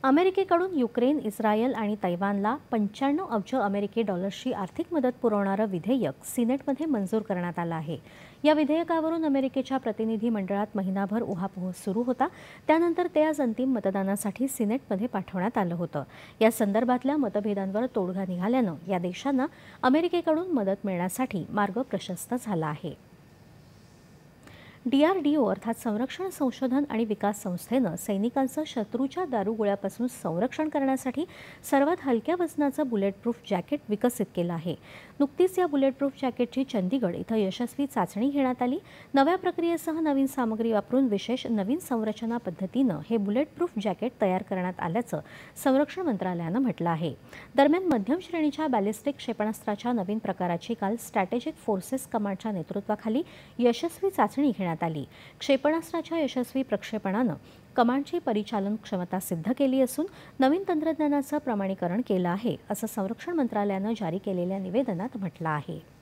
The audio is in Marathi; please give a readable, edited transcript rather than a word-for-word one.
अमेरिकेकडून युक्रेन, इस्रायल आणि तैवानला 95 अब्ज अमेरिकी डॉलर्सची आर्थिक मदत पुरवणारं विधेयक सिनेटमध्ये मंजूर करण्यात आलं आहे। या विधेयकावरून अमेरिकेच्या प्रतिनिधी मंडळात महिनाभर उहापोह सुरू होता। त्यानंतर ते आज अंतिम मतदानासाठी सिनेटमध्ये पाठवण्यात आलं होतं। या संदर्भातल्या मतभेदांवर तोडगा निघाल्यानं या देशांना अमेरिकेकडून मदत मिळण्यासाठी मार्ग प्रशस्त झाला आहे। DRDO अर्थात संरक्षण संशोधन आणि विकास संस्थेनं सैनिकांचं शत्रूच्या दारुगोळ्यापासून संरक्षण करण्यासाठी सर्वात हलक्या वजनाचं बुलेटप्रूफ जॅकेट विकसित केलं आहे। नुकतीच या बुलेटप्रूफ जॅकेटची चंदीगड इथं यशस्वी चाचणी घेण्यात आली। नव्या प्रक्रियेसह नवीन सामग्री वापरून विशेष नवीन संरचना पद्धतीनं हे बुलेटप्रूफ जॅकेट तयार करण्यात आल्याचं संरक्षण मंत्रालयानं म्हटलं आहे। दरम्यान मध्यम श्रेणीच्या बॅलिस्टिक क्षेपणास्त्राच्या नवीन प्रकाराची काल स्ट्रॅटेजिक फोर्सेस कमांडच्या नेतृत्वाखाली यशस्वी चाचणी घेण्यात आली। क्षेपणास्त्राच्या यशस्वी प्रक्षेपणानं कमांडची परिचालन क्षमता सिद्ध केली असून नवीन तंत्रज्ञानाचं प्रमाणीकरण केलं आहे, असं संरक्षण मंत्रालयानं जारी केलेल्या निवेदनात म्हटलं आहे।